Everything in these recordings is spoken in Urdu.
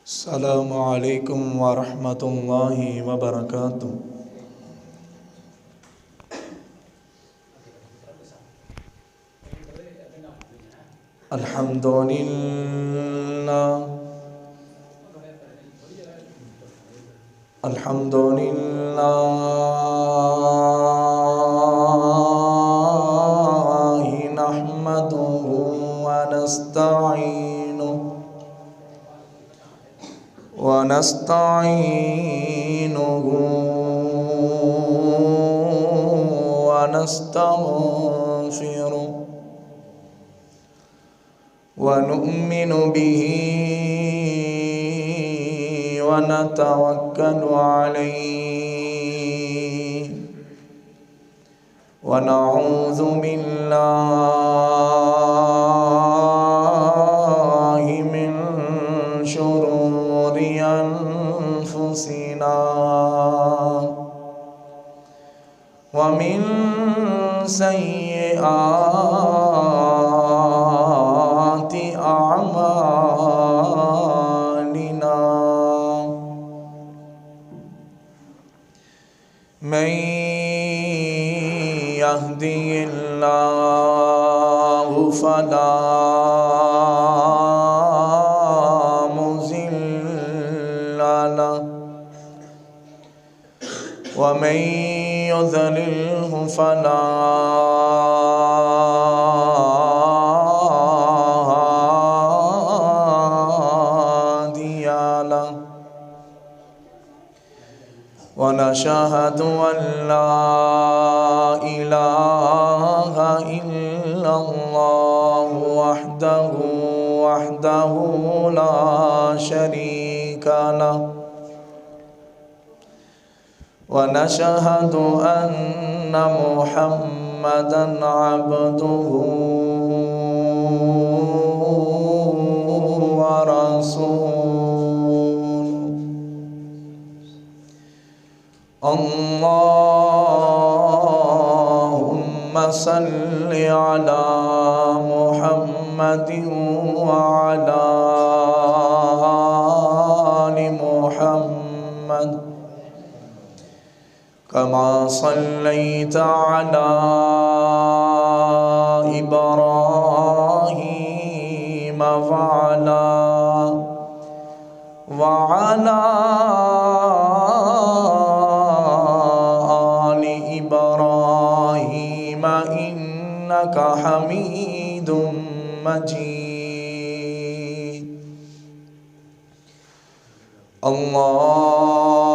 السلام عليكم ورحمة الله وبركاته. الحمد لله الحمد لله نحمده ونستعينه ونستغفره ونؤمن به ونتوكل عليه ونعوذ بالله من شرور أنفسنا ومن سيئات أعمالنا من يهده الله فلا مضل له ومن يضلله فلا هادي له ونشهد أن لا إله إلا الله وحده لا شريك له ونشهد أن محمدًا عبده ورسوله. اللهم صل على محمد وعلى آل محمد كما صليت على إبراهيم وعلى آل إبراهيم إنك حميد مجيد.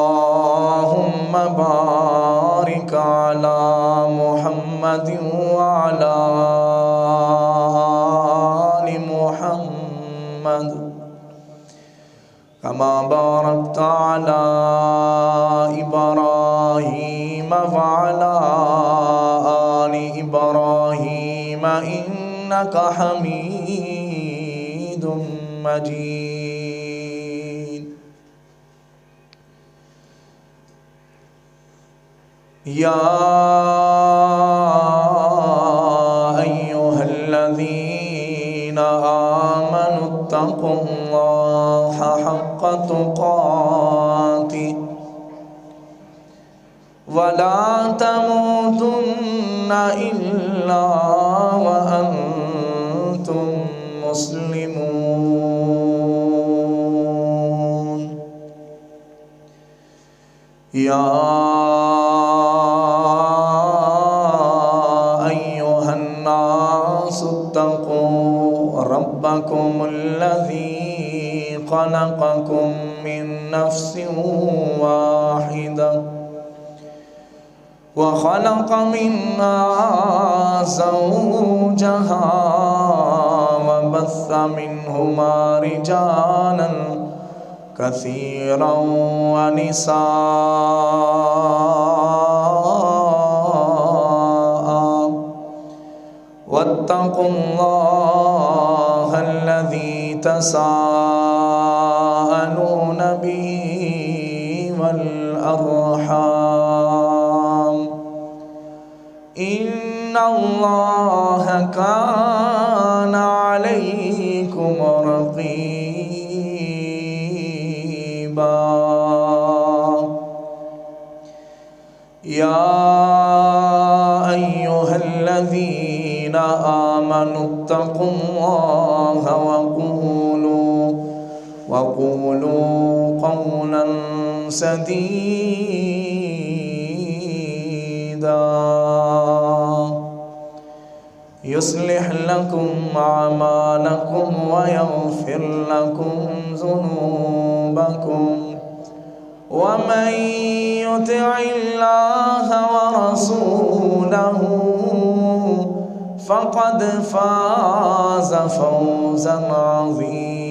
اللهم بارك على محمد وعلى آل محمد كما باركت على إبراهيم وعلى آل إبراهيم إنك حميد مجيد. يا أيها الذين آمنوا اتقوا الله حق تقاته ولا تموتن إلا وأنتم مسلمون. يا أيها الناس اتقوا ربكم الذي خلقكم من نفس واحدة وخلق منها زوجها وبث منهما رجالا كثيرا ونساء واتقوا الله الذي تساءلون به والأرحام إن الله كان عليكم رقيبا. قريبا يا أيها الذين آمنوا اتقوا الله وقولوا قولا سديدا يصلح لكم أعمالكم ويغفر لكم ذنوبكم ومن يطع الله ورسوله فقد فاز فوزا عظيما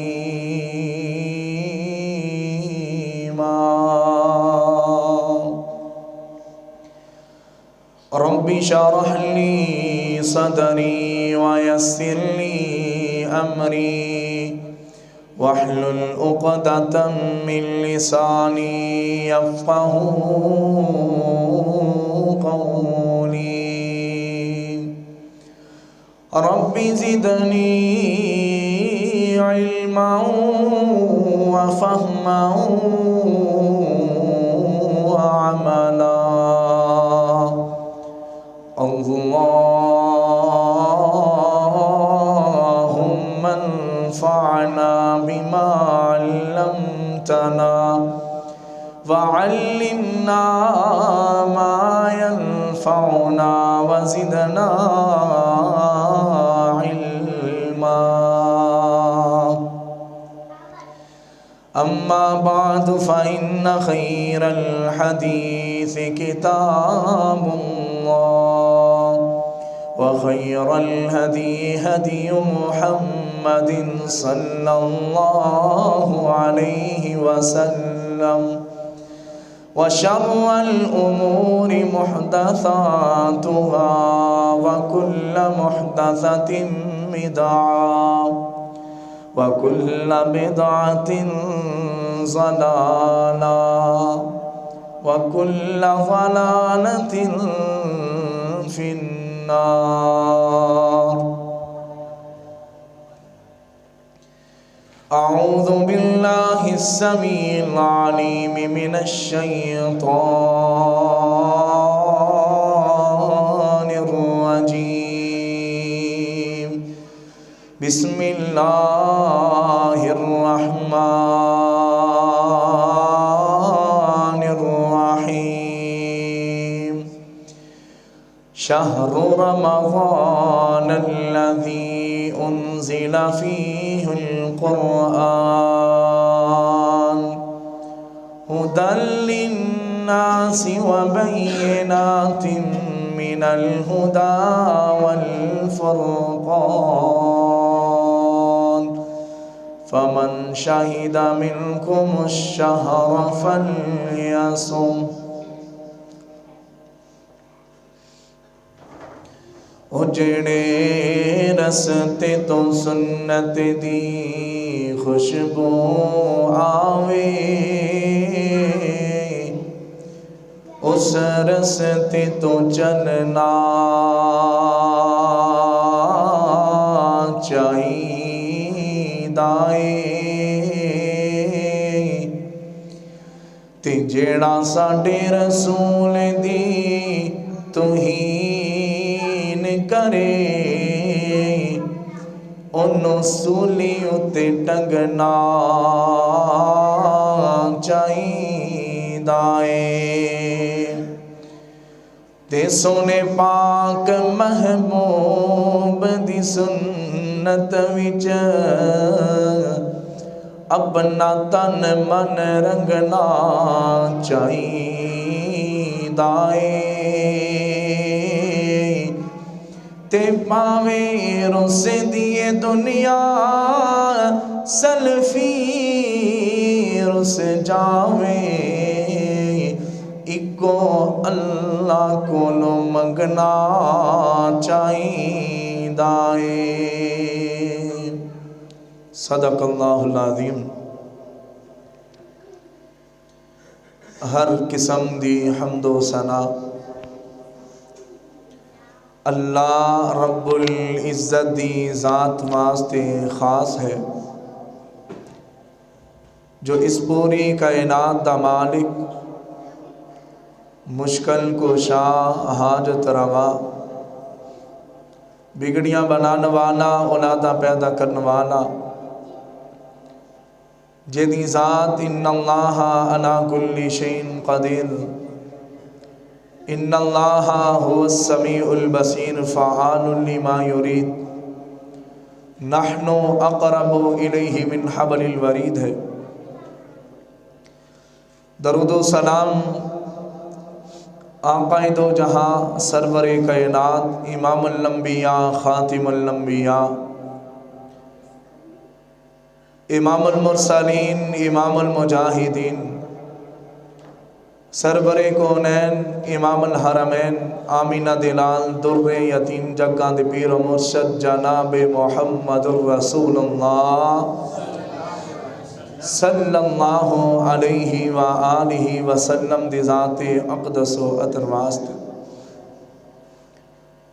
رب اشرح لي صدري ويسر لي أمري واحلل عقدة من لساني يفقه قولي رب زدني علما وفهما وعملا اللهم انفعنا بما علمتنا وعلمنا ما ينفعنا وزدنا علما أما بعد فإن خير الحديث كتاب الله وخير الهدي هدي محمد صلى الله عليه وسلم وشر الأمور محدثاتها وكل محدثة بدعة وكل بدعة ضلالة وكل ضلالة في النار أعوذ بالله السميع العليم من الشيطان الرجيم بسم الله الرحمن الرحيم شهر رمضان الذي أنزل فيه القرآن هدى للناس وبينات من الهدى والفرقان فمن شهد منكم الشهر فليصم اجڑے رستے تو سنت دی خوشبو آوے اس رستے تو چلنا چاہیدا تے جیڑا ساڈے رسول دی توہین کرے انہوں سولی اتے ٹنگنا چاہیدا تے سونے پاک محبوب دی سنت وچ اپنا تن من رنگنا چاہیدا تے پاوے رس دیے دنیا سلفی رس جاوے اکو اللہ کو لو منگنا چاہیدا صدق اللہ العظیم ہر قسم دی حمد و ثنا اللہ رب العزت دی ذات واسطے خاص ہے جو اس پوری کائنات دا مالک، مشکل کشا حاجت روا، بگڑیاں بنانے والا، اولاداں پیدا کرنے والا، جدی ذات ان اللہ علی کل شیء قدیر، ان اللہ هو السمیع البصیر فعال لما یرید، نحن اقرب الیہ من حبل الورید ہے۔ درود و سلام آقا دو جہاں، سرور کائنات، امام الانبیاء، خاتم الانبیاء، امام المرسلین، امام المجاہدین، سرور کونین، امام الحرمین، آمینہ دلال، در یتیم جگاں دے پیر و مرشد جناب محمد الرسول اللہ صلی اللہ علیہ وآلہ وسلم دی ذات اقدس و اطہر واسطے۔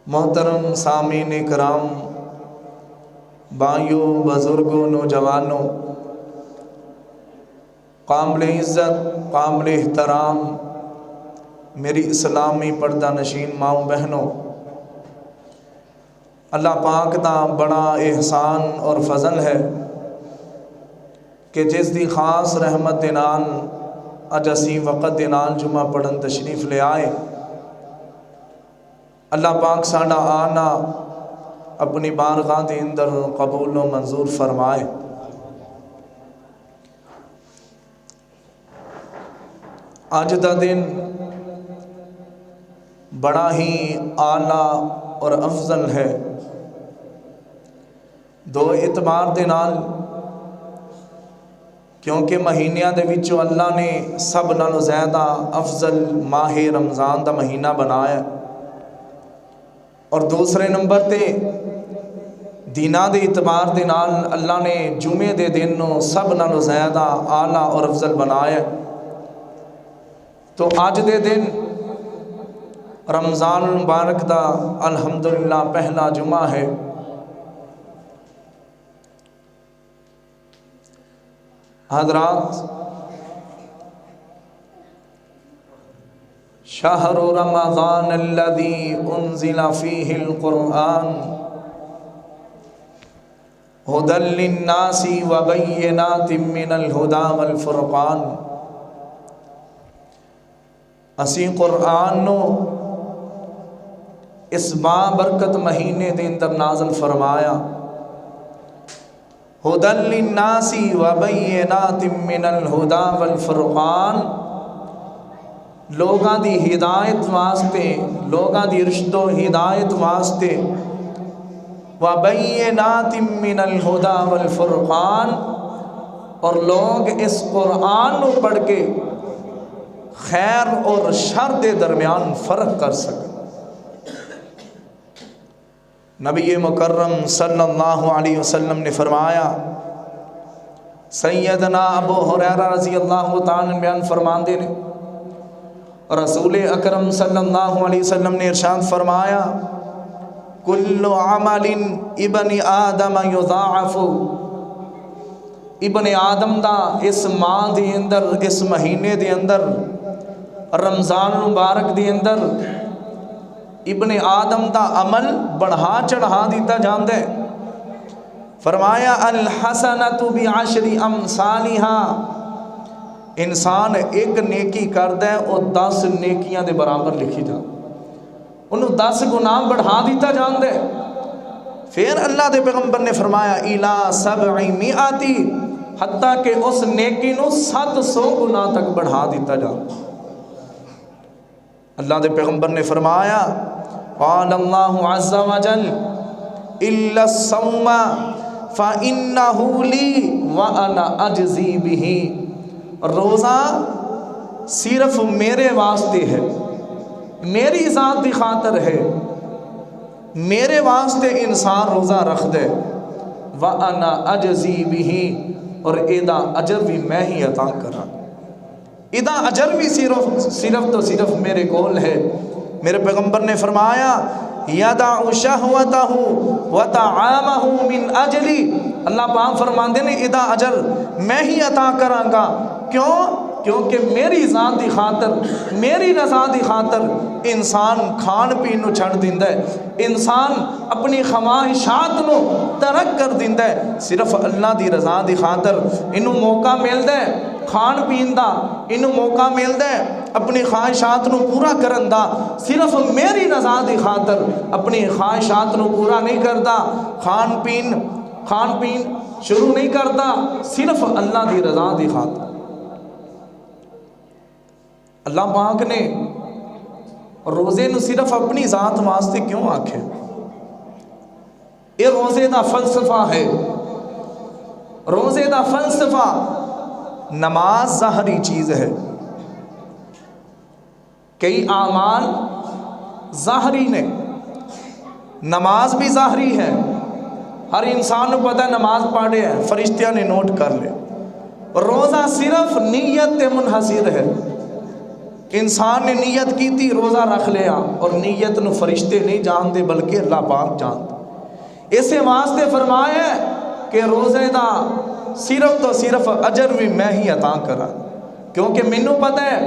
محترم سامعین کرام، بھائیوں، بزرگوں، نوجوانوں، قابل عزت، قابل احترام میری اسلامی پردہ نشین ماؤں بہنوں، اللہ پاک دا بڑا احسان اور فضل ہے کہ جس دی خاص رحمت دے نال اج اسی وقت دے نال جمعہ پڑھن تشریف لے آئے۔ اللہ پاک ساڈا آنا اپنی بارگاہ دے اندر قبول و منظور فرمائے۔ آج دا دن بڑا ہی اعلیٰ اور افضل ہے، دو اعتبار دے نال، کیونکہ مہینیاں دے وچوں اللہ نے سب نالوں زیادہ افضل ماہ رمضان دا مہینہ بنایا، اور دوسرے نمبر تے دیناں دے اعتبار دے نال اللہ نے جمعے دے دن نوں سب نالوں زیادہ اعلیٰ اور افضل بنایا۔ تو آج دے دن رمضان المبارک دا الحمدللہ پہلا جمعہ ہے۔ حضرات، شہر رمضان الذی انزل فیہ القرآن ھدی للناس وبینات من الہدی والفرقان۔ اسی قرآن نو اس بابرکت مہینے دے اندر نازل فرمایا، ھدی للناس وبینات من الہدی والفرقان، لوگاں دی ہدایت واسطے، لوگاں دی رشد و ہدایت واسطے، وبینات من الہدی والفرقان، اور لوگ اس قرآن نو پڑھ کے خیر اور شر دے درمیان فرق کر سکیں۔ نبی مکرم صلی اللہ علیہ وسلم نے فرمایا، سیدنا ابو ہریرہ رضی اللہ تعالیٰ بیان فرماندے نے، رسول اکرم صلی اللہ علیہ وسلم نے ارشاد فرمایا، کل عمل ابن آدم یضاعف، ابن آدم دا اس ماہ دے اندر، اس مہینے دے اندر، رمضان مبارک دے اندر ابن آدم دا عمل بڑھا چڑھا دیتا جاندے۔ فرمایا الحسنۃ بعشر امثالھا، انسان ایک نیکی کردے اور 10 نیکیاں دے برابر لکھی جا، انہوں 10 گناہ بڑھا دیتا جاندے۔ پھر اللہ دے پیغمبر نے فرمایا الی 700، حتیٰ کہ اس نیکی نو 700 گناہ تک بڑھا دیتا جاندے۔ اللہ دے پیغمبر نے فرمایا قال اللہ عز وجل الا الصوم فانہ لی وانا اجزی بہ، روزہ صرف میرے واسطے ہے، میری ذات کی خاطر ہے، میرے واسطے انسان روزہ رکھ دے، وانا اجزی بہ، اور ایدہ اجر بھی میں ہی عطا کرا، ایدہ اجر بھی صرف میرے کول ہے۔ میرے پیغمبر نے فرمایا یدع شہوتہ وطعامہ من اجلی، اللہ پاک فرماندے نے ادا اجر میں ہی عطا کراں گا. کیوں؟ کیونکہ میری ذات دی خاطر، میری رضا دی خاطر انسان کھان پین نو چھڑ دیندا ہے، انسان اپنی خواہشات نو ترک کر دیندا ہے. صرف اللہ دی رضا دی خاطر انہوں موقع ملدا ہے کھان پین دا، انہوں موقع ملدا ہے اپنی خواہشات نو پورا کرن دا. صرف میری رضا دی خاطر اپنی خواہشات نو پورا نہیں کردا، کھان پین شروع نہیں کرتا، صرف اللہ دی رضا دی خاطر. اللہ پاک نے روزے نو صرف اپنی ذات واسطے کیوں آکھے؟ یہ روزے دا فلسفہ ہے. روزے دا فلسفہ، نماز ظاہری چیز ہے، کئی اعمال ظاہری نے، نماز بھی ظاہری ہے. ہر انسان کو پتہ ہے نماز پڑھے ہے، فرشتیاں نے نوٹ کر لے. روزہ صرف نیت تے منحصر ہے. انسان نے نیت کی تھی روزہ رکھ لیا، اور نیت نو فرشتے نہیں جانتے بلکہ اللہ پاک جانتا. اسے واسطے فرمایا کہ روزے دا صرف تو صرف اجر بھی میں ہی عطا کرا، کیونکہ مینوں پتہ ہے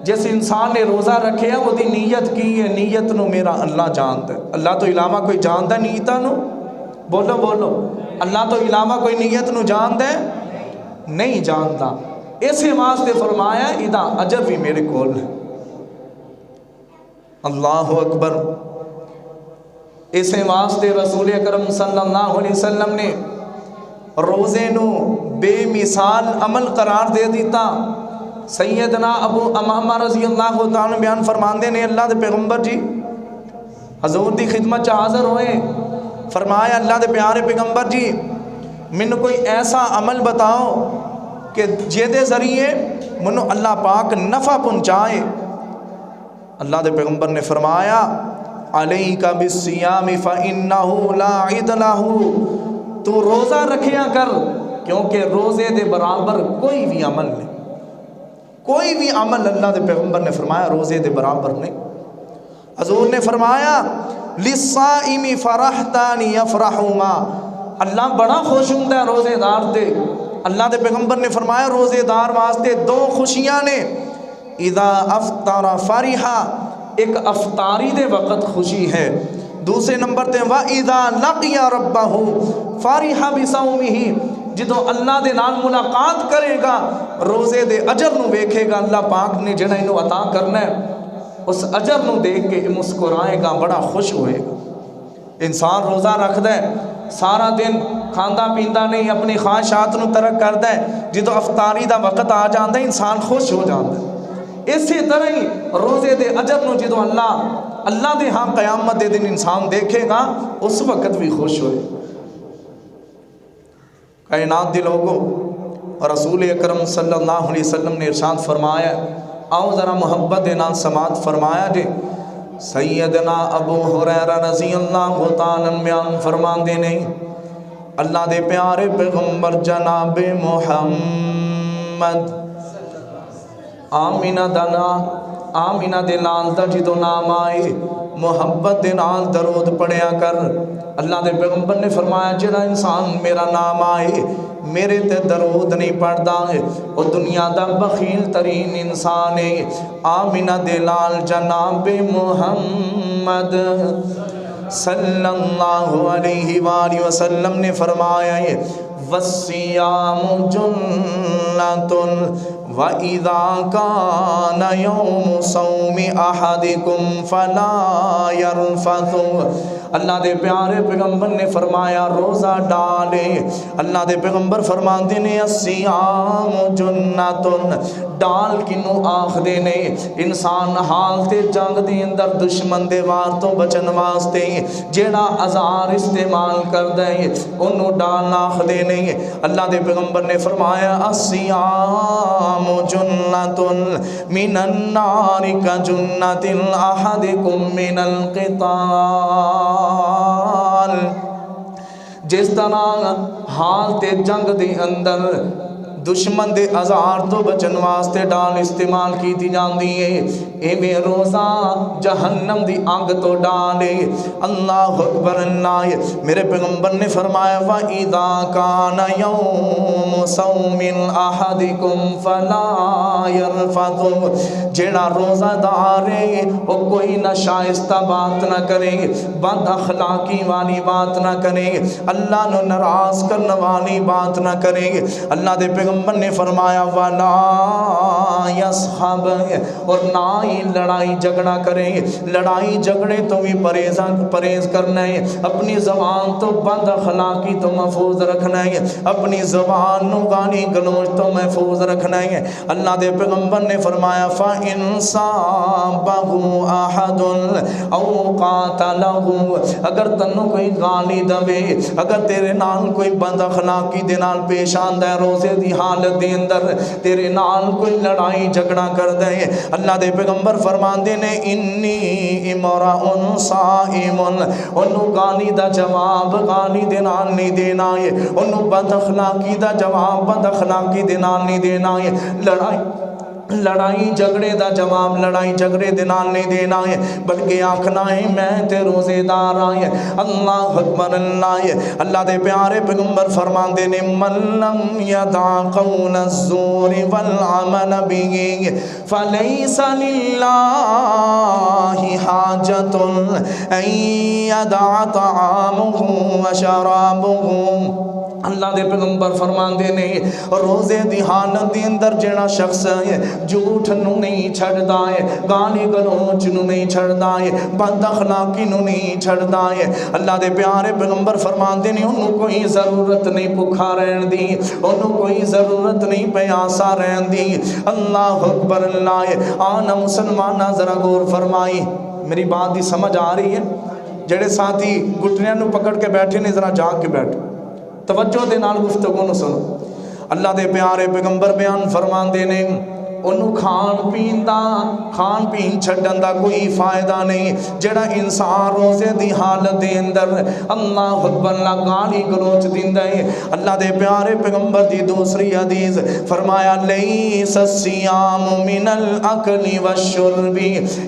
جس انسان نے روزہ رکھے وہ دی نیت کی ہے، نیت نو میرا اللہ جانتا ہے. اللہ تو علاوہ کوئی جانتا نیتاں نو؟ بولو اللہ تو علاوہ کوئی نیت نو جانتا ہے؟ نہیں جانتا. اسے واسطے فرمایا ادا اجر بھی میرے کول ہے. اللہ اکبر. اسے واسطے رسول اکرم صلی اللہ علیہ وسلم نے روزے نو بے مثال عمل قرار دے دیتا. سیدنا ابو امامہ رضی اللہ تعالیٰ بیان فرماندے نے اللہ دے پیغمبر جی حضور دی خدمت چ حاضر ہوئے. فرمایا اللہ دے پیارے پیغمبر جی مینوں کوئی ایسا عمل بتاؤ کہ جیدے ذریعے منو اللہ پاک نفع پہنچائے. اللہ دے پیغمبر نے فرمایا علیک بالصیام فإنہ لا عدل لہ، تو روزہ رکھیا کر کیونکہ روزے دے برابر کوئی بھی عمل نہیں. کوئی بھی عمل اللہ دے پیغمبر نے فرمایا روزے دے برابر نہیں. حضور نے فرمایا للصائم فرحتان یفرحہما، اللہ بڑا خوش ہوتا ہے روزے دار دے. اللہ دے پیغمبر نے فرمایا روزے دار واسطے دو خوشیاں نے. اذا افطر فرحا، ایک افطاری دے وقت خوشی ہے. دوسرے نمبر تے وَإِذَا لَقِيَ رَبَّهُ فَرِحَ بِصَوْمِهِ، جدو اللہ دے نال ملاقات کرے گا روزے دے اجر نو ویکھے گا اللہ پاک نے جڑا انہوں عطا کرنا ہے، اس اجر نو دیکھ کے مسکرائے گا، بڑا خوش ہوئے گا. انسان روزہ رکھدا ہے سارا دن کھاندا پیندا نہیں، اپنی خواہشات نو ترک کردا ہے، جدو افطاری دا وقت آ جاندا ہے انسان خوش ہو جاندا ہے. اسی طرح ہی روزے دے اجر نو جدو اللہ دے ہاں قیامت دے دن انسان دیکھے گا اس وقت بھی خوش ہوئے. کائنات دے لوگوں، رسول اکرم صلی اللہ علیہ وسلم نے ارشاد فرمایا، آؤ ذرا محبت دے نال سماعت فرمایا جے. سیدنا ابو ہریرہ رضی اللہ تعالیٰ بیان فرماندے نہیں اللہ دے پیارے پیغمبر جناب محمد آمینہ دے لال دا جدو نام آئے محبت دے نال درود پڑھیا کر. اللہ دے پیغمبر نے فرمایا جڑا انسان میرا نام آئے میرے تے درود نہیں پڑھدا ہے وہ دنیا دا بخیل ترین انسان ہے. آمینہ دے لال جناب محمد صلی اللہ علیہ وآلہ وسلم نے فرمایا وَالصِّيَامُ جُنَّةٌ وَإِذَا كَانَ يَوْمُ صَوْمِ أَحَدِكُمْ فَلَا يَرْفَثُ. اللہ دے پیارے پیغمبر نے فرمایا روزہ ڈالے. اللہ دے پیغمبر فرماندے نے الصیام جنتن، ڈال کنو آخ دے نے انسان حال تے جنگ دے اندر دشمن دے وار تو بچن واسطے جیڑا ازار استعمال کر دے انو ڈال آخ دے نے. اللہ دے پیغمبر نے فرمایا الصیام جنتن من النار کا جنت احدکم من القتال. جس طرح حال تے جنگ دے اندر دشمن دے ازار تو بچن واسطے ڈال استعمال کی تھی جاندی ہے ایویں روزہ جہنم دی آگ تو ڈالے اللہ اکبر اللہ میرے پیغمبر نے فرمایا وَإِذَا كَانَ يَوْمُ صَوْمٍ أَحَدِكُمْ فَلَا يَرْفَثُ جیڑا روزہ دارے وہ کوئی نہ شائستہ بات نہ کرے بد اخلاقی والی بات نہ کرے اللہ نو ناراض کرنے والی بات نہ کرے اللہ دے پیغمبر نے فرمایا وَلَا يَصْحَبْ اور نہ ہی لڑائی جھگڑا کرے لڑائی جھگڑے تو بھی پرہیز کرنا ہے اپنی زبان تو بد اخلاقی تو محفوظ رکھنا ہے اپنی زبان نو گالی گلوچ تو محفوظ رکھنا ہے اللہ دے پیغمبر نے فرمایا فَإِن صَابَهُ أَحَدٌ أَوْ قَاتَلَهُ اگر تنو کوئی گالی دوے اگر تیرے نال کوئی بد اخلاقی دے نال پیش آندا ہے روزے دی حالت دے اندر تیرے نال کوئی لڑائی جھگڑا کر دے اللہ دے پیغمبر فرماندے نے انی امرؤ صائم انو گالی دا جواب گالی دے نال نہیں دینا ہے انو بد اخلاقی دا جواب بد اخلاقی دے نال نہیں دینا ہے لڑائی جھگڑے دا جواب لڑائی جھگڑے دے نال نہیں دینا ہے بلکہ آکھنا ہے میں تے روزے دار آئے اللہ اکبر اللہ دے پیارے پیغمبر فرمان دے نے من لم یدع قول الزور والعمل به فلیس للہ حاجت ان یدع طعامه وشرابه اللہ دے پیغمبر فرمان دے نے روزے دی حالت دی اندر جڑا شخص ہے جھوٹ نو نہیں چھڑدا ہے گالی گلوچ نو نہیں چھڑدا ہے بد اخلاقی نو نہیں چھڑدا ہے اللہ دے پیارے پیغمبر فرمان دے نے انہوں کوئی ضرورت نہیں بھوکا رہن دی انہوں کوئی ضرورت نہیں پیاسا رہن دی اللہ اکبر اللہ آنا مسلمانہ ذرا غور فرمائی میری بات دی سمجھ آ رہی ہے جڑے ساتھی گھٹنیاں نو پکڑ کے بیٹھے نے ذرا جاگ کے بیٹھ توجہ دے نال گفتگو نو سنو اللہ دے پیارے پیغمبر بیان فرمان دے نے انہوں کھان پین چھڑن دا کوئی فائدہ نہیں جڑا انسان روزے دی حالت دے اندر اللہ اکبر اللہ گالی گلوچ دیندا ہے اللہ دے پیارے پیغمبر دی دوسری حدیث فرمایا لیس الصیام من الاکل والشرب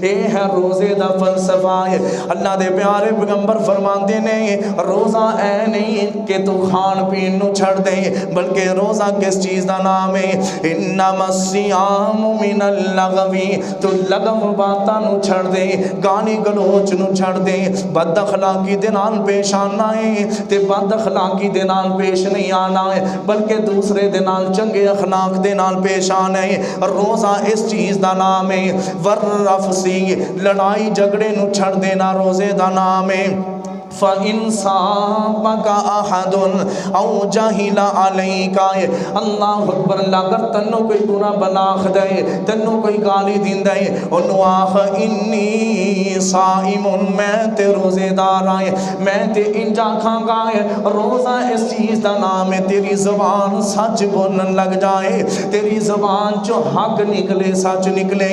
اے ہے روزے دا فلسفہ ہے اللہ دے پیارے پیغمبر فرماندے نے روزہ اے نہیں کہ تو کھان پین نو چھڑ دے بلکہ روزہ کس چیز دا نام ہے انما الصیام من اللغوی تو لغو باتاں نو چھڑ دے گالی گلوچ نو چھڑ دے بد اخلاقی دے نال پیش آنا ہے تے بد اخلاقی دے نال پیش نہیں آنا ہے بلکہ دوسرے دے نال چنگے اخلاق دے نال پیش آنا ہے روزہ اس چیز دا نام ہے ورفسی لڑائی جھگڑے نو چھڑ دینا روزے دا نام ہے فَإِن صَابَكَ أَحَدٌ أَوْ جَهِلَ عَلَيْكَ اللہ اکبر اللہ اگر تنو کوئی برا بلاخ دے تنو کوئی گالی دین دے انہوں آخ انی صائم میں تے روزے دار آئے میں تے انجا کھاں گائے روزہ اس چیز دا نام ہے تیری زبان سچ بولن لگ جائے تیری زبان جو حق نکلے سچ نکلے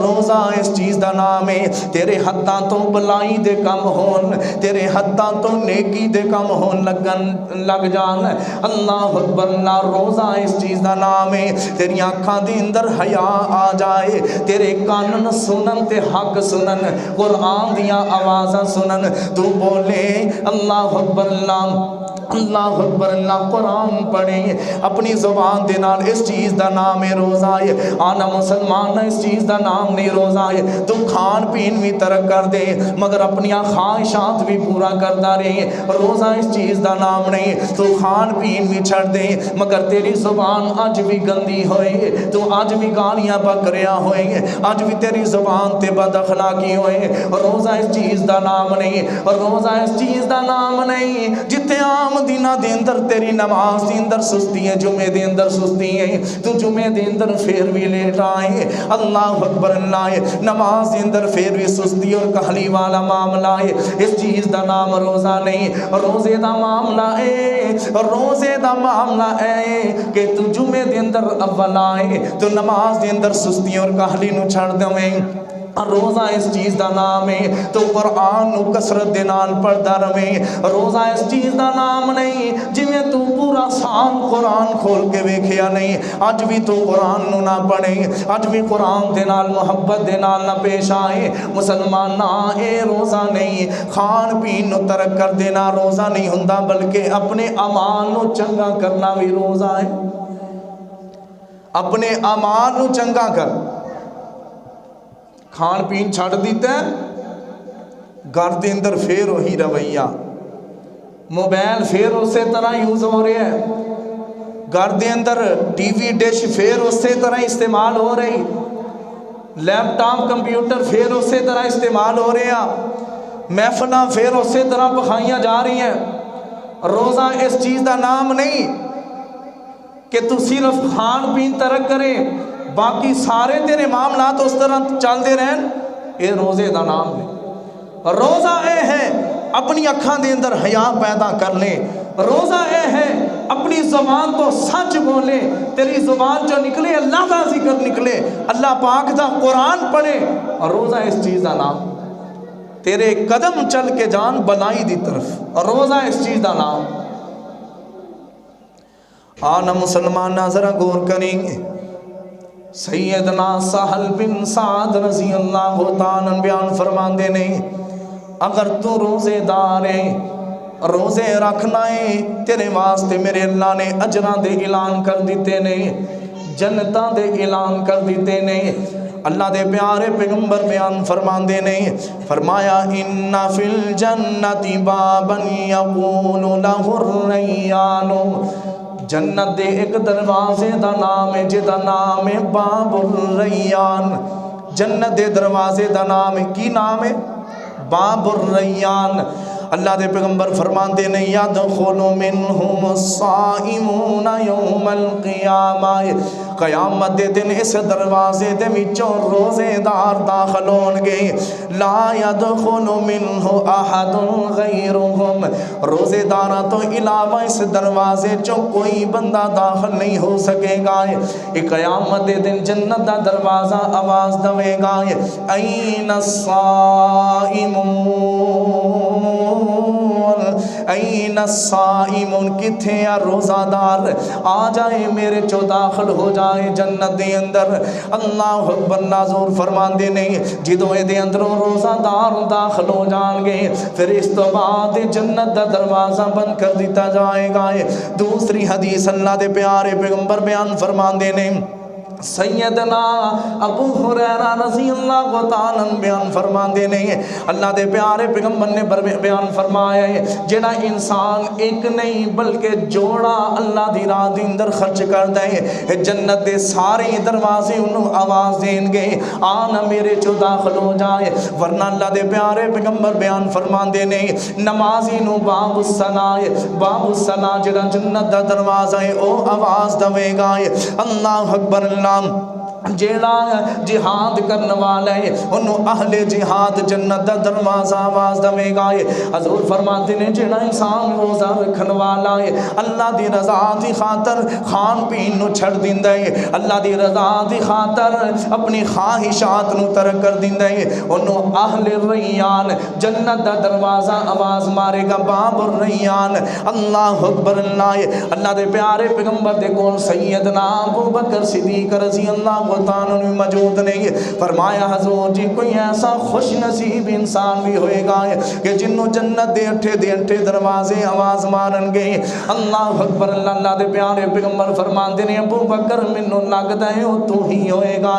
روزہ اس چیز دا نام ہے تیرے حداں تو بلائی دے کم ہون تیرے حداں تو نیکی دے کم ہون لگ جان اللہ اکبر اللہ روزہ اس چیز دا نام ہے تیری آنکھاں دی اندر حیا آ جائے تیرے کانن سنن تے حق سنن قرآن دیا آوازاں سنن تو بولے اللہ اکبر اللہ اکبر اللہ قرآن پڑھیں اپنی زبان دے نال اس چیز دا نام ہے روزہ ہے آنا مسلمان اس چیز دا نام نہیں روزہ ہے تو کھان پین بھی ترک کر دے مگر اپنی خواہشات بھی پورا کرتا رہے روزہ اس چیز دا نام نہیں تو کھان پین بھی چھڑ دے مگر تیری زبان آج بھی گندی ہوئے تو آج بھی گالیاں بکریاں ہوئے آج بھی تیری زبان تے بد اخلاقی ہوئے روزہ اس چیز دا نام نہیں روزہ اس چیز دا نام نہیں جتے عام دینہ دے اندر تیری نماز دے اندر سستی ہے جمعے دے اندر سستی ہے تو جمعے دے اندر پھر بھی لیٹ آئے اللہ اکبر اللہ نماز دے اندر پھر بھی سستی اور کہلی والا معاملہ ہے اس چیز دا نام روزہ نہیں روزے دا معاملہ ہے روزے دا معاملہ ہے کہ تو جمعے دے اندر اول آئے تو نماز دے اندر سستی اور کہلی نو چھڑ دویں روزہ اس چیز دا نام ہے تو قرآن نو کسرت دے نال پڑھدا رہے. روزہ اس چیز دا نام نہیں جویں تو پورا سال قرآن کھول کے ویکھیا نہیں اج بھی تو قرآن نو نہ پڑھے اج بھی قرآن دے نال محبت دے نال نہ پیش آئے. مسلمان نہ اے روزہ نہیں کھان پین نو ترک کر دینا روزہ نہیں ہوندا بلکہ اپنے اعمال نو چنگا کرنا بھی روزہ ہے. اپنے اعمال نو چنگا کر. کھان پین چھڑ دیتا ہے گھر دے اندر پھر وہی رویہ موبائل پھر اسی طرح یوز ہو رہا ہے گھر دے اندر ٹی وی ڈش پھر اسی طرح استعمال ہو رہی لیپ ٹاپ کمپیوٹر پھر اسی طرح استعمال ہو رہا محفلاں پھر اسی طرح پکھائیاں جا رہی ہیں. روزہ اس چیز دا نام نہیں کہ تو صرف کھان پین ترک کرے باقی سارے تیرے معاملات اس طرح چلتے رہن یہ روزے دا نام ہے. روزہ اے ہے اپنی اکھاں دے اندر حیا پیدا کر لے. روزہ اے ہے اپنی زبان تو سچ بولے تیری زبان جو نکلے اللہ کا ذکر نکلے اللہ پاک دا قرآن پڑھے. روزہ اس چیز دا نام تیرے قدم چل کے جان بنائی دی طرف. روزہ اس چیز دا نام. آنا مسلمان ذرا غور کریں گے. سیدنا سہل بن سعد رضی اللہ تعالیٰ بیان فرمان دینے اگر تو روزے دار ہے روزے رکھنا ہے تیرے واسطے میرے اللہ نے اجران دے اعلان کر دیتے نے جنتاں دے اعلان کر دیتے نے. اللہ دے پیارے پیغمبر بیان فرمان دینے فرمایا ان فی الجنت بابا یقول لہ الریان. جنت دے ایک دروازے دا نام ہے جدا نام ہے باب الریان. جنت دے دروازے دا نام ہے کی نام ہے باب الریان. اللہ دے پیغمبر فرمان دے نہیں یدخل منہم الصائمون یوم القیامہ قیامت دے دن اس دروازے دے وچوں روزے دار داخل ہون گے. لا یدخل منہ احد غیرہم روزے داراں تو علاوہ اس دروازے چوں کوئی بندہ داخل نہیں ہو سکے گا. قیامت دے دن جنت دا دروازہ آواز دوے گا این الصائمون این الصائمون کتھے یا روزہ دار آ جائے میرے چو داخل ہو جائے جنت دے اندر. اللہ اکبر. نازور فرمان دے نہیں جدوں دے اندر روزہ دار داخل ہو جان گے پھر اس تو بعد جنت دا دروازہ بند کر دیتا جائے گا. دوسری حدیث اللہ دے پیارے پیغمبر بیان فرمان دے نہیں سیدنا ابو ہریرہ رضی اللہ تعالیٰ بیان فرمان دے نہیں اللہ دے پیارے پیغمبر نے بیان فرمایا ہے جڑا انسان ایک نہیں بلکہ جوڑا اللہ دی راہ دے اندر خرچ کر دے جنت دے سارے دروازے انہوں آواز دیں گے آنا میرے چو داخل ہو جائے. ورنہ اللہ دے پیارے پیغمبر بیان فرمان دے نہیں نمازی نو باب الصلاة جڑا جنت دا دروازہ ہے او آواز دوے گا. اللہ اکبر. اللہ جیڑا جہاد کرنے والا ہے انہوں اہل جہاد جنت دا دروازہ آواز دوے گا. حضور فرماتے ہیں جیڑا انسان روزہ رکھن والا ہے اللہ دی رضا دی خاطر کھان پین نو چھڑ دیندا ہے اللہ دی رضا دی خاطر اپنی خواہشات نو ترک کر دیندا ہے انہوں اہل الریان جنت دا دروازہ آواز مارے گا باب الریان. اللہ اکبر. اللہ دے پیارے پیغمبر دے کول سیدنا ابو بکر صدیق رضی اللہ تعالیٰ نے موجود نہیں فرمایا حضور جی کوئی ایسا خوش نصیب انسان بھی ہوئے گا کہ جنہوں جنت دے اٹھے دروازے آواز مارن گے. اللہ اکبر. اللہ دے پیارے پیغمبر فرمان دے ابو بکر منوں لگدا ہے او تو ہی ہوئے گا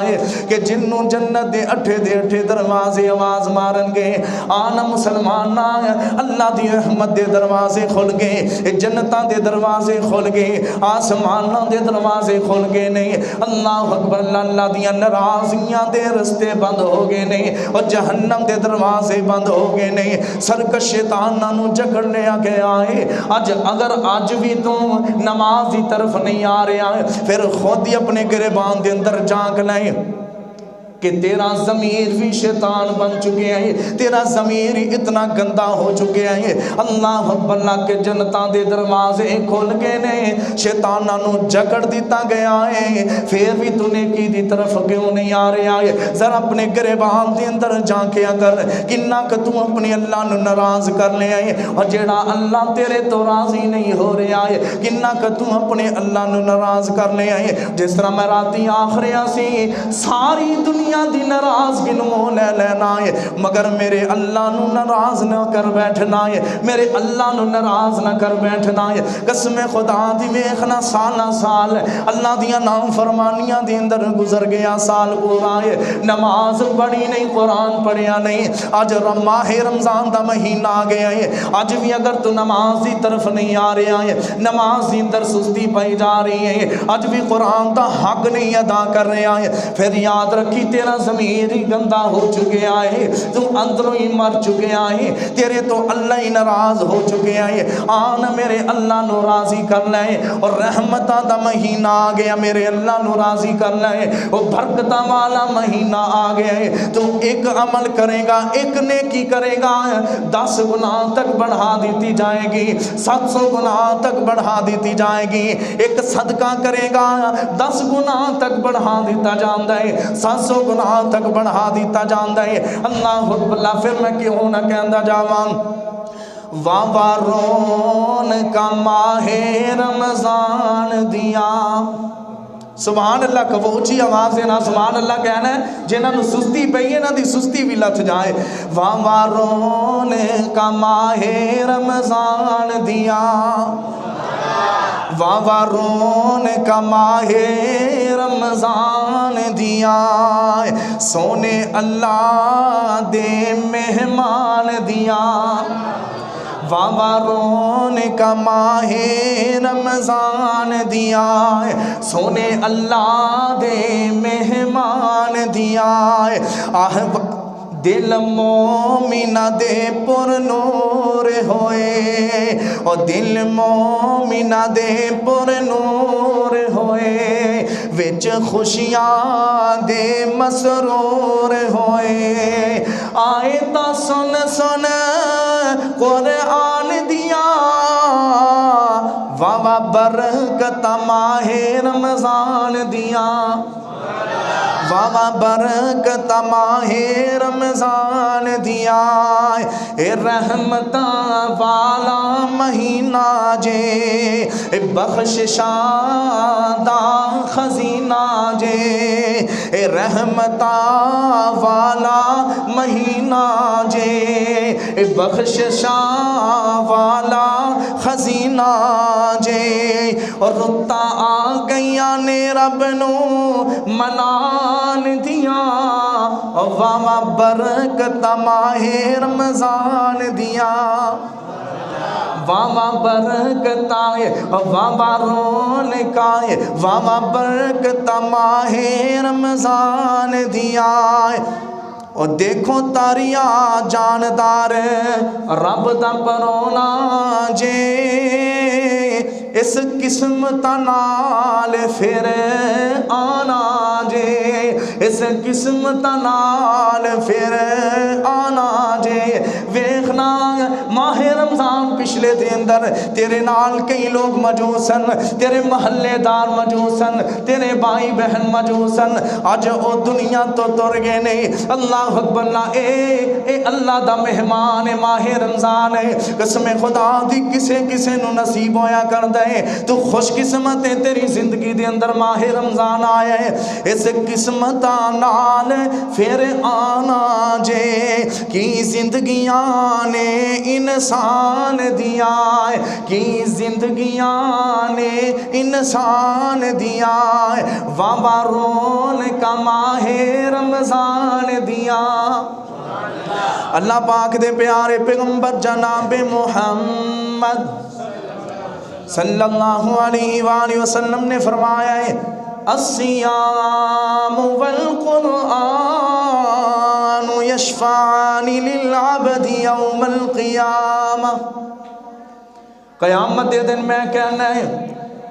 کہ جنہوں جنت دے اٹھے دروازے آواز مارن گے. آنا مسلمان اللہ دی رحمت دے دروازے کھل گئے جنتاں دے دروازے کھل گئے آسماناں دے دروازے کھل گئے نہیں. اللہ اکبر. اللہ دیاں ناراضیاں دے رستے بند ہو گئے نہیں اور جہنم دے دروازے بند ہو گئے نہیں. سرکش شیطاناں نو جکڑ لیا گیا ہے. اگر آج بھی تو نماز دی طرف نہیں آ رہا ہے پھر خود ہی اپنے گریبان دے اندر جھانک لیں کہ تیرا ضمیر بھی شیطان بن چکے ہیں، تیرا ضمیر اتنا گندا ہو چکے ہیں۔ اللہ اکبر، اللہ کے جنتاں دے دروازے کھول گئے نے، شیطاناں نو جکڑ دیتا گیا ہے، پھر بھی تو نیکی دی طرف کیوں نہیں آ رہا ہے؟ ذرا اپنے گریبان دے اندر جھانکیا کر، کنا کہ تو اپنے اللہ نو ناراض کر لیا ہے، اور جیڑا اللہ تیرے تو راضی نہیں ہو رہا ہے، کنا کہ تو اپنے اللہ نو ناراض کر لیا ہے۔ جس طرح میں راتی آخریاں سی ساری دنیا دی ناراضگی نو لے لینا ہے، مگر میرے اللہ نو ناراض نہ کر بیٹھنا ہے، میرے اللہ نو ناراض نہ کر بیٹھنا ہے۔ قسم خدا دی ویکھنا سالہ سال اللہ دیاں نام فرمانیاں دی اندر گزر گیا، سال پورا ہے، نماز پڑھی نہیں، قرآن پڑھیا نہیں، آج ماہ رمضان دا مہینہ آ گیا ہے، آج بھی اگر تو نماز دی طرف نہیں آ رہا ہے، نماز دی اندر سستی پائی جا رہی ہے، آج بھی قرآن دا حق نہیں ادا کر رہا ہے، پھر یاد رکھی تیرا ضمیر ہی گندا ہو چکے آئے، تو اندروں ہی مر چکے آئے، تیرے تو اللہ ہی ناراض ہو چکے آئے۔ آن میرے اللہ نو راضی کر لائے، اور رحمتہ دا مہینہ آ گیا، میرے اللہ نو راضی کر لائے، وہ برکتہ والا مہینہ آ گیا ہے۔ تو ایک عمل کرے گا، ایک نیکی کرے گا، 10 گناہ تک بڑھا دیتی جائے گی، 700 گناہ تک بڑھا دیتی جائے گی۔ ایک صدقہ کرے گا، 10 گناہ تک بڑھا دیتا جاندا ہے، 700 گناہ تک بڑھا دیتا جاندا ہے۔ اللہ اکبر، پھر میں کیوں نہ کہندا جاواں، وارون کا ماہ رمضان دیا، سبحان اللہ، کہ وہ اچھی آواز ہے نا سبحان اللہ کہنا ہے، جنہاں نو سستی پئی ہے نا دی سستی بھی لتھ جائے۔ وارون کا ماہ رمضان دیا، وارون کا ماہ رمضان دیا، سونے اللہ دے مہمان دیا، وارون کا ماہ رمضان دیا، سونے اللہ دے مہمان دیا، آہ دل مومنہ دے پر نور ہوئے، اور دل مومنہ دے پر نور ہوئے، وچ خوشیاں دے مسرور ہوئے، آئے تا سن سن قرآن دیا، واہ برکت ماہ رمضان دیا، واہ برکت ماہ رمضان دیا، اے رحمتاں والا مہینہ جے، اے بخششاں دا خزینہ جے، اے رحمتاں والا مہینہ جے، اے بخششاں والا خزینہ جے، اور رتا آ گئیاں نے رب نو منان دیا، واہ برکت ماہ رمضان دیا، واہ برکت واہ رونقاں، واہ برکت ماہ رمضان دیا۔ اور دیکھو تاریا جاندار رب دا پرونا جے، اس قسمت نال پھر آنا جے، اس قسمت نال پھر آنا جے۔ ویکھنا ماہ رمضان پچھلے دے اندر تیرے نال کئی لوگ موجود، تیرے محلے دار موجود، تیرے بھائی بہن موجود، اج او دنیا تو تر گئے نہیں۔ اللہ اکبر، اے اللہ دا مہمان ماہ رمضان ہے، قسم خدا دی کسے کسے نو نصیب ہویا کر دے، تو خوش قسمت ہے تیری زندگی دے اندر ماہ رمضان آیا ہے۔ اس قسمت نال پھر آنا جے، کی زندگیاں نے انسان دیا ہے، کی زندگیاں نے انسان دیا ہے، واہ رون کا ماہ رمضان دیا۔ اللہ پاک دے پیارے پیغمبر جناب محمد صلی اللہ علیہ وآلہ وسلم نے فرمایا ہے، الصیام والقرآن یشفعان للعبد یوم القیامہ۔ قیامت دے دن میں کہنا ہے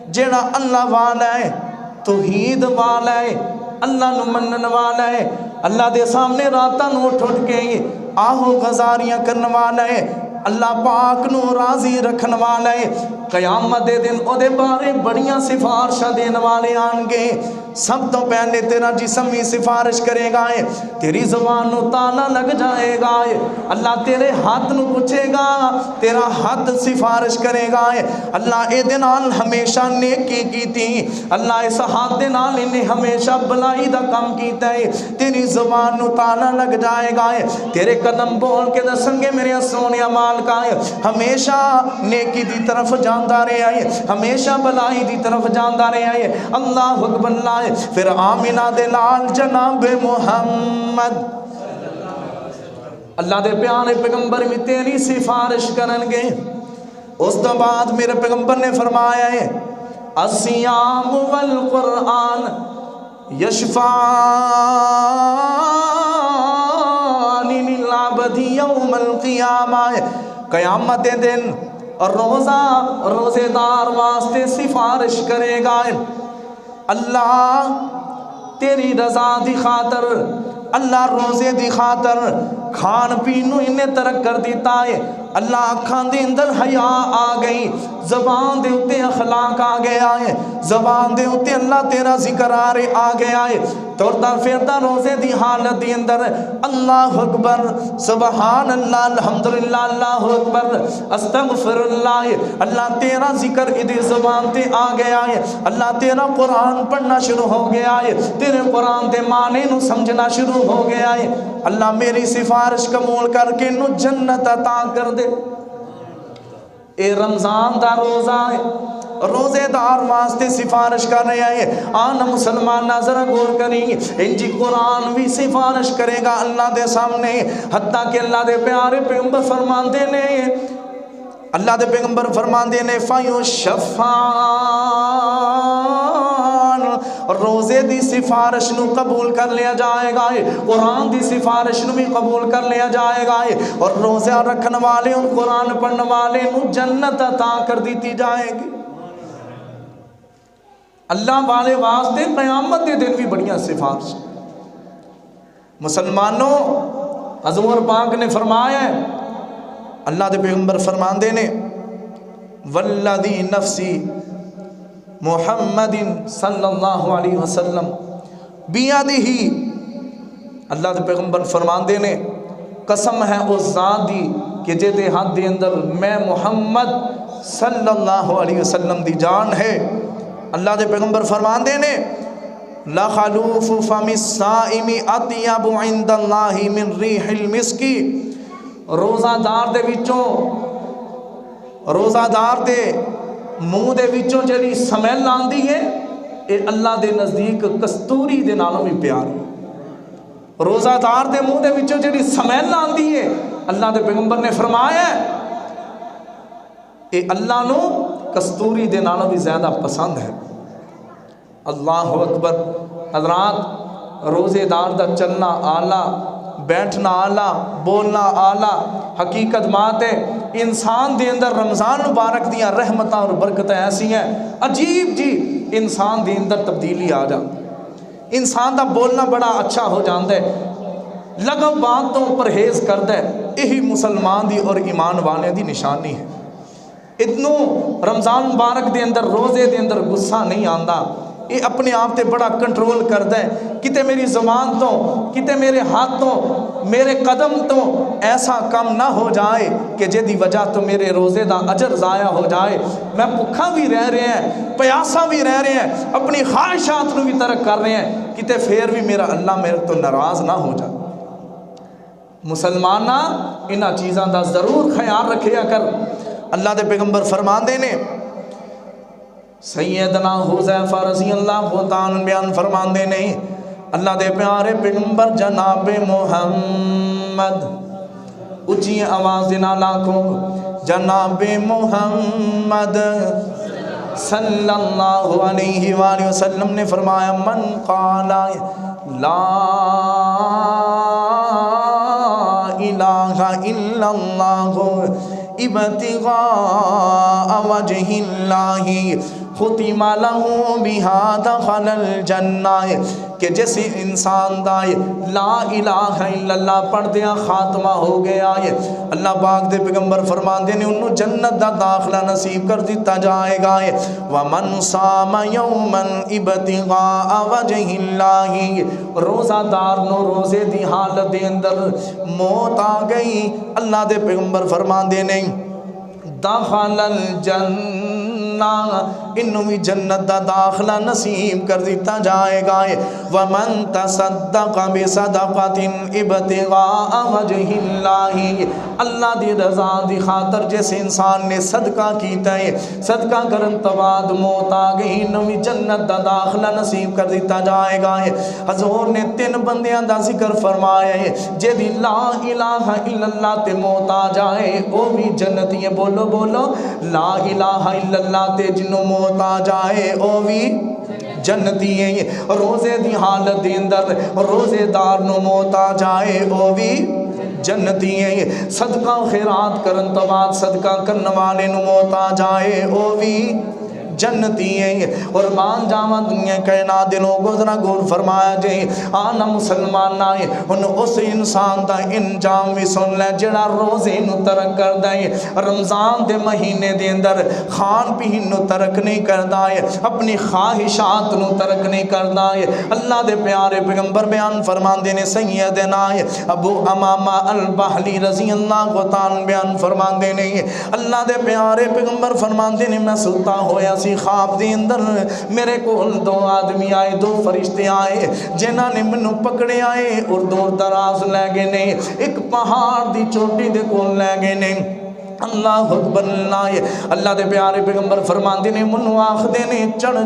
جیڑا اللہ والا ہے، توحید والا ہے، اللہ نو منن والا ہے، اللہ دے سامنے راتاں نو اٹھ اٹھ کے آہو غزاریاں کرن والا ہے، اللہ پاک نو راضی رکھن والا ہے۔ قیامت دے دن او دے بارے بڑیاں سفارشاں دین والے آن گے۔ سب تو پہلے تیرا جسم ہی سفارش کرے گا، تیری زبان نو تالا لگ جائے گا، اللہ تیرے ہاتھ نو پوچھے گا، تیرا ہاتھ سفارش کرے گا، اللہ اے دے نال ہمیشہ نیکی کیتی، اللہ اس ہاتھ دے نال انہیں ہمیشہ بلائی دا کام کیتا ہے، تیری زبان نو تالا لگ جائے گا، تیرے قدم بول کے دسنگے میرے سونے مال کا ہمیشہ نیکی دی طرف جاندہ رہے آئے، ہمیشہ بلائی دی طرف جاندہ رہے آئے۔ اللہ اکبر اللہ۔ پھر آمینہ دے لال جناب محمد اللہ دے پیارے پیغمبر میں تیری سفارش کرن گے۔ اس دو بعد میرے پیغمبر نے فرمایا ہے الصیام والقرآن یشفعان للعبد یوم القیامہ، قیامت دن روزے دار واسطے سفارش کرے گا، اللہ تیری رضا دی خاطر، اللہ روزے دی خاطر کھان پینو انہیں ترک کر دیتا ہے، اللہ اکھان دے اندر حیا آ گئی، زبان دے اتے اخلاق آ گیا ہے، زبان دے اتے اللہ تیرا ذکر آ گیا ہے، توڑتا پھرتا روزے دی حالت دی اندر اللہ اکبر سبحان اللہ الحمدللہ اللہ اکبر استغفر اللہ، اللہ تیرا ذکر ادھے زبان تے آ گیا ہے، اللہ تیرا قرآن پڑھنا شروع ہو گیا ہے، تیرے قرآن دے معنی نو سمجھنا شروع ہو گیا ہے، اللہ میری سفارش قبول کر کے نو جنت عطا کر دے۔ اے رمضان دا روزہ ہے، روزے دار واسطے سفارش کر رہے ہیں، آنا مسلمان نظر غور کریں، انجی قرآن بھی سفارش کرے گا اللہ دے سامنے، حتیٰ کہ اللہ دے پیارے پیغمبر فرمان دینے، اللہ دے پیغمبر فرمان دینے فَيُشَفَّعَانُ، روزے دی سفارش نو قبول کر لیا جائے گا، قرآن دی سفارش نو بھی قبول کر لیا جائے گا، اور روزہ رکھن والے اور قرآن پڑھن والے نو جنت عطا کر دیتی جائے گی۔ اللہ والے واسطے قیامت دے دن بھی بڑیاں سفارش۔ مسلمانوں حضور پاک نے فرمایا ہے، اللہ دے پیغمبر فرمان دینے والذی نفسی محمد صلی اللہ علیہ وسلم بیادہی، اللہ دے پیغمبر فرمان دینے قسم ہے اس ذات دی کہ جے دے ہاتھ دے اندر میں محمد صلی اللہ علیہ وسلم دی جان ہے، اللہ دے پیغمبر فرمان دینے لَخَلُوفُ فَمِ الصَّائِمِ أَطْيَبُ عِنْدَ اللَّهِ مِنْ رِيحِ الْمِسْكِ، روزہ دار دے وچوں، روزہ دار دے منہ دے وچوں جڑی سمیل آندی ہے اے اللہ دے نزدیک کستوری دے نالوں بھی پیاری، روزہ دار دے منہ دے وچوں جڑی سمیل آندی ہے اللہ دے پیغمبر نے فرمایا ہے اے اللہ نو کستوری دے نالوں بھی زیادہ پسند ہے۔ اللہ اکبر۔ حضرات روزے دار دا چلنا آلہ، بیٹھنا آلہ، بولنا آلہ، حقیقت بات ہے انسان دے اندر رمضان مبارک دیا رحمتہ اور برکتیں ایسی ہیں عجیب جی انسان دے اندر تبدیلی آ جاتی، انسان دا بولنا بڑا اچھا ہو جاندہ ہے، لگو باتوں پرہیز کردہ ہے، یہی مسلمان دی اور ایمان والے دی نشانی ہے۔ اتنوں رمضان مبارک دے اندر روزے دے اندر غصہ نہیں آندا، یہ اپنے آپ تے بڑا کنٹرول کردہ ہے، کتے میری زبان تو کتے میرے ہاتھ تو میرے قدم تو ایسا کم نہ ہو جائے کہ جدی وجہ تو میرے روزے دا اجر ضائع ہو جائے، میں بھوکا بھی رہ رہے ہیں، پیاسا بھی رہ رہے ہیں، اپنی خواہشات نو بھی ترک کر رہے ہیں، کتے پھر بھی میرا اللہ میرے تو ناراض نہ ہو جائے۔ مسلمانہ انہا چیزاں دا ضرور خیال رکھیا کر۔ اللہ دے پیغمبر فرمان دینے سیدنا حذیفہ رضی اللہ تعالیٰ بیان فرمان دینے اللہ دے پیارے پیغمبر جناب محمد، اچھی آواز دینا لاکھوں جناب محمد صلی اللہ علیہ وآلہ وسلم نے فرمایا من قال لا الہ الا اللہ ابتغاء وجہ اللہ ختم لہو بہا دخل الجنہ کہ جس انسان دا لا الہ الا اللہ پڑھ دیا خاتمہ ہو گیا ہے اللہ پاک دے پیغمبر فرماندے نے انہوں جنت دا داخلہ نصیب کر دیتا جائے گا ہے ومن صام یوما ابتغاء وجہ اللہ روزہ دار نو روزے دی حالت دے اندر موت آ گئی اللہ دے پیغمبر فرماندے نے دخل الجنہ انہوں بھی جنت دا داخلہ نصیب کر دیتا جائے گا ومن تصدق بصدقۃ ابتغاء وجہ اللہ اللہ دی رضا دی خاطر جیسے انسان نے صدقہ کیتا ہے صدقہ کرن تو بعد موت آ گئی انہوں بھی جنت دا داخلہ نصیب کر دیتا جائے گا حضور نے 3 بندیاں دا ذکر فرمایا ہے جے دی لا الہ الا اللہ تے موت آ جائے وہ بھی جنتی ہے بولو بولو لا الہ الا اللہ تے جنوں موت آ جائے او بھی جنتی ہیں روزے دی حالت دی اندر روزے دار نو موت آ جائے او بھی جنتی ہیں صدقہ خیرات کرن تو بعد صدقہ کرن والے نو موت آ جائے او بھی جنتی ہیں قربان جاواں دنیا کائنات دے لوگوں ذرا غور فرمایا جے آنا مسلمان آئے ان اس انسان دا انجام بھی سن لے جڑا روزے نو ترک کردا ہے رمضان دے مہینے دے اندر کھان پین نو ترک نہیں کردا ہے اپنی خواہشات نو ترک نہیں کردا ہے اللہ دے پیارے پیغمبر بیان فرماندے نے سیدنا ابو امامہ البہلی رضی اللہ تعالی بیان فرماندے نے اللہ دے پیارے پیغمبر فرماندے نے میں سلطا ہویا سی خواب دے اندر میرے کول 2 آدمی آئے 2 فرشتے آئے جنہاں نے منو پکڑے آئے اور دور دراز لے گئے نے ایک پہاڑ دی چوٹی دے کول لے گئے نے اللہ اکبر اللہ دے پیارے پیغمبر فرماندے نے منو آخ دے نے چڑھ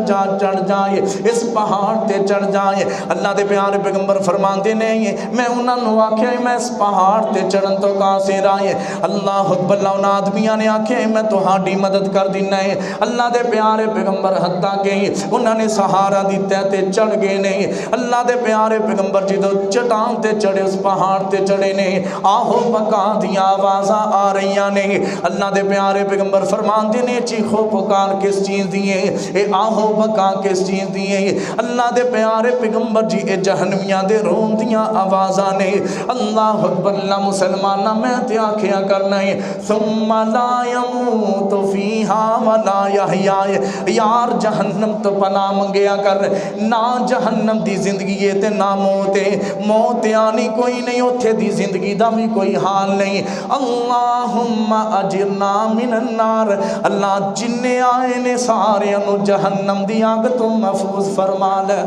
جائے اس پہاڑ تے چڑھ جائے اللہ دے پیارے پیغمبر فرماندے نے میں انہاں نو آکھیا میں اس پہاڑ تے چڑھن تو قاصر آئے اللہ اکبر اللہ آدمیاں نے آکھیا میں تہاڈی مدد کر دینا ہے اللہ دے پیارے پیغمبر حتیٰ کہ انہاں نے سہارا دیتا تے چڑھ گئے نے اللہ دے پیارے پیغمبر جدو چٹان تے چڑھے اس پہاڑ تے چڑھے نے آہو بکا دیا آوازاں آ رہیاں نے اللہ دے پیارے پیغمبر فرمان دینے چیخو پکار کس چیز دیئے اے آہو بکا کس چیز دیئے اللہ دے پیارے پیغمبر جی اے جہنمیاں دے رون دیاں آوازانے اللہ اکبر اللہ مسلمانہ میں تیا کیا کرنا ہے ثم لا یموت فیہا ولا یحیائے یار جہنم تو پناہ منگیا کر نہ جہنم دی زندگی تے نہ موت آنی کوئی نہیں اتھے دی زندگی دا بھی کوئی حال نہیں اللہم اجرنا من النار اللہ جننے آئے نے سارے انو جہنم دی آگ تو محفوظ فرما لے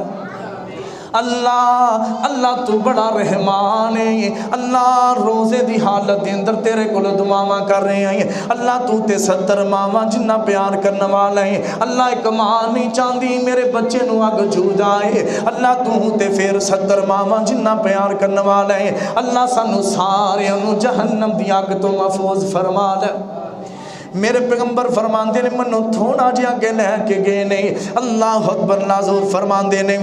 اللہ تو بڑا رحمان ہے اللہ روزے دی حالت دے اندر تیرے کول دعاواں کر رہے ہیں اللہ تو تے 70 ماواں جنہ پیار کرنے والا ہے اللہ ایک ماں نہیں چاہندی میرے بچے نو اگ چھو جائے اللہ تو تے پھر 70 ماواں جنہ پیار کرنے والا ہے اللہ سانو سارے انو جہنم دی اگ تو محفوظ فرما لے میرے پیغمبر فرماندے نے منو تھوڑا جہا کے لے کے گئے نہیں اللہ اکبر نازور فرماندے نے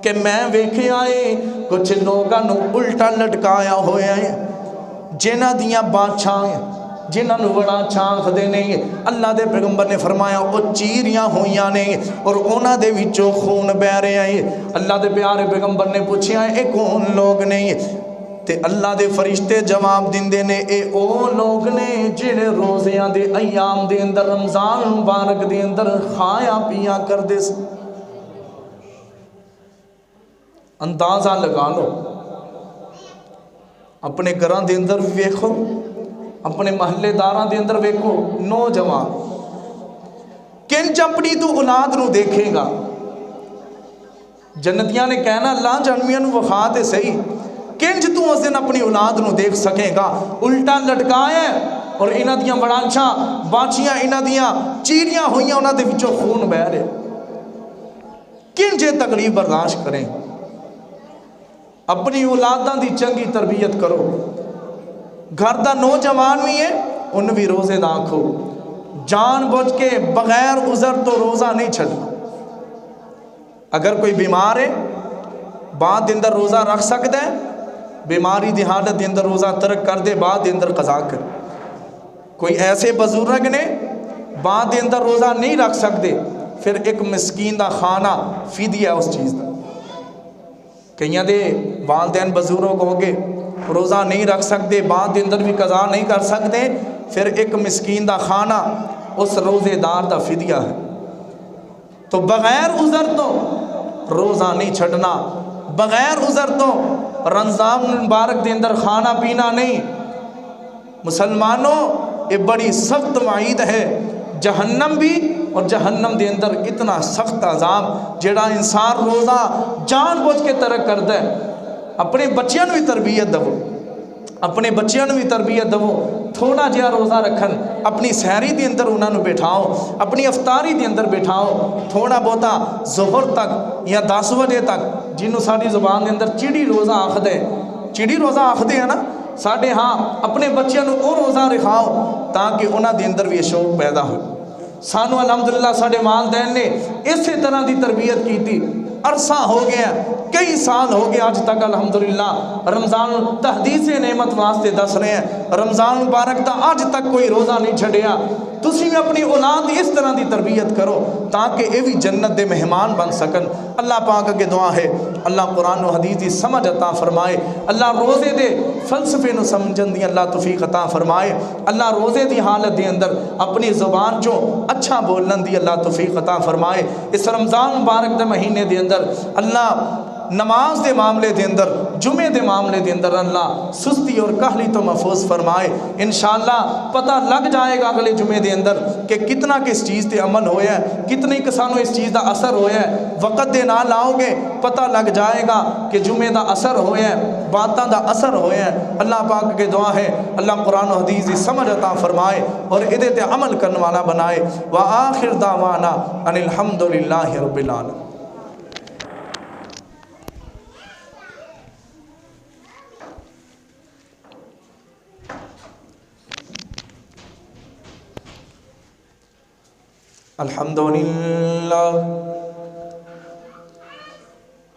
کہ میں ویکھے آئے کچھ لوگاں نو الٹا لٹکایا ہویا ہے جنہ دیاں بادشاہ جنہ نو بڑا چانخ دے نہیں اللہ دے پیغمبر نے فرمایا او چیریاں ہویاں نے اور اونا دے وچوں خون بہ رہے ہیں اللہ دے پیارے پیغمبر نے پوچھیا اے کون لوگ نہیں تے اللہ دے فرشتے جواب دیندے نے اے او لوگ نے جڑے روزیاں دے ایام دے اندر رمضان مبارک دے اندر کھایا پیا کر دے اندازہ لگا لو اپنے گھراں دے اندر ویکھو اپنے محلے داراں دے اندر ویکھو نوجوان کنج اپنی تو اولاد نو دیکھے گا جنتیاں نے کہنا اللہ جہنمیاں نو وخا تے صحیح کنج تو اس دن اپنی اولاد نو دیکھ سکے گا الٹا لٹکایا اور انہاں دیاں بڑانچاں باچیاں انہاں دیاں چیریاں ہوئیاں انہاں دے وچوں خون بہ رہے کنج یہ تکلیف برداشت کریں اپنی اولاداں دی چنگی تربیت کرو گھر دا نوجوان بھی ہے ان بھی روزے دا آکھو جان بوجھ کے بغیر عذر تو روزہ نہیں چھڑنا اگر کوئی بیمار ہے بعد اندر روزہ رکھ سکتا ہے بیماری دی حالت اندر روزہ ترک کر دے بعد اندر قضا کر کوئی ایسے بزرگ نے بعد اندر روزہ نہیں رکھ سکتے پھر ایک مسکین دا کھانا فدیہ اس چیز دا. کئیاں دے والدین بزرگ ہو گئے روزہ نہیں رکھ سکتے بعد دے اندر بھی قضا نہیں کر سکتے, پھر ایک مسکین دا کھانا اس روزے دار دا فدیہ ہے. تو بغیر عذر تو روزہ نہیں چھڑنا, بغیر عذر تو رمضان مبارک دے اندر کھانا پینا نہیں. مسلمانوں یہ بڑی سخت وعید ہے, جہنم بھی, اور جہنم دے اندر اتنا سخت عذاب جڑا انسان روزہ جان بوجھ کے ترک کرتا ہے. اپنے بچیاں بھی تربیت دو, اپنے بچیاں بھی تربیت دو, تھوڑا جہا روزہ رکھن, اپنی سحری دے اندر انہاں نو بٹھاؤ, اپنی افطاری دے اندر بٹھاؤ, تھوڑا بہتا ظہر تک یا 10 بجے تک, جنہوں ساری زبان دے اندر چڑی روزہ آخدے, چڑی روزہ آخدے ہیں نا ساڈے ہاں, اپنے بچیاں نو او روزہ رکھاؤ تاکہ انہاں دے اندر بھی شوق پیدا ہو. سانو الحمدللہ ساڈے والدین نے اسی طرح دی تربیت کی تھی. عرصہ ہو گیا, کئی سال ہو گیا آج تک الحمدللہ رمضان تحدیث نعمت واسطے دس رہے ہیں, رمضان مبارک دا آج تک کوئی روزہ نہیں چھڑیا. تسی بھی اپنی اولاد اس طرح دی تربیت کرو تاکہ اے بھی جنت دے مہمان بن سکن. اللہ پاک کے دعا ہے اللہ قرآن و حدیث دی سمجھ عطا فرمائے, اللہ روزے دے فلسفے نو سمجھن دی اللہ توفیق عطا فرمائے, اللہ روزے دی حالت دے اندر اپنی زبان چوں اچھا بولن دی اللہ توفیق عطا فرمائے. اس رمضان مبارک دے مہینے دے اندر اللہ نماز دے معاملے دے اندر, جمعے دے معاملے دے اندر اللہ سستی اور کہلی تو محفوظ فرمائے. انشاءاللہ پتہ لگ جائے گا اگلے جمعے دے اندر کہ کتنا کس چیز تے عمل ہویا ہے, کتنی کسانوں اس چیز دا اثر ہویا ہے. وقت دے نال آؤ گے پتہ لگ جائے گا کہ جمعے دا اثر ہویا ہے, باتاں دا اثر ہویا ہے. اللہ پاک کے دعا ہے اللہ قرآن و حدیث دی سمجھ عطا فرمائے اور ادے تے عمل کرنے والا بنائے. وآخر دعوانا ان الحمدللہ رب العالمین.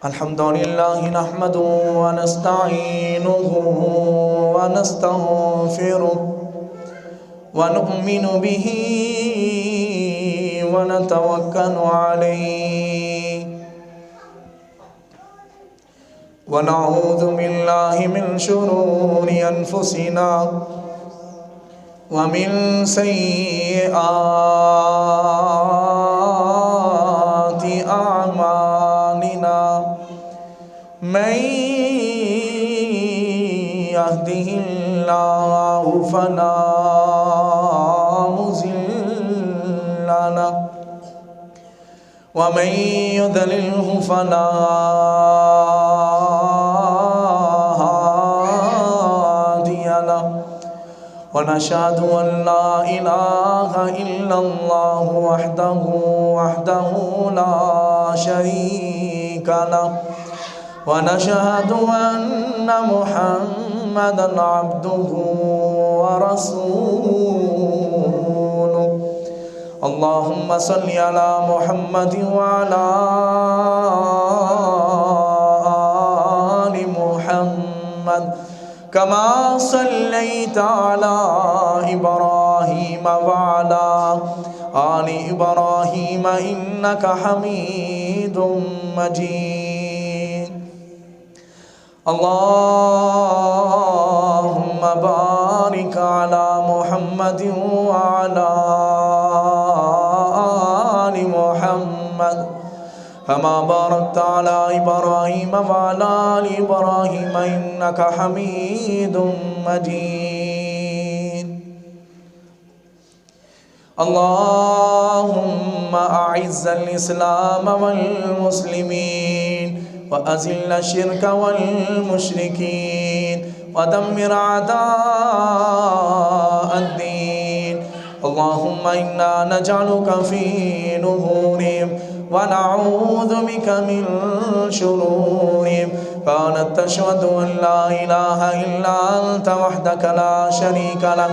الحمدللہ نحمده ونستعینه ونستغفره ونؤمن به ونتوکل علیہ ونعوذ باللہ من شرور انفسنا ومن سیئات اعمالنا من يهده الله فلا مضل له ومن يضلله فلا هادي له ونشهد أن لا إله إلا الله وحده لا شريك له ونشهد أن محمدًا عبده ورسوله. اللهم صل على محمد وعلى آل محمد كما صليت على إبراهيم وعلى آل إبراهيم إنك حميد مجيد. اللهم بارك على محمد وعلى آل محمد كما باركت على إبراهيم وعلى آل إبراهيم إنك حميد مجيد. اللهم أعز الإسلام والمسلمين وأذل الشرك والمشركين ودمر أعداء الدين. اللهم إنا نجعلك في نحورهم ونعوذ بك من شرورهم. كانت تشهد أن لا إله إلا أنت وحدك لا شريك لك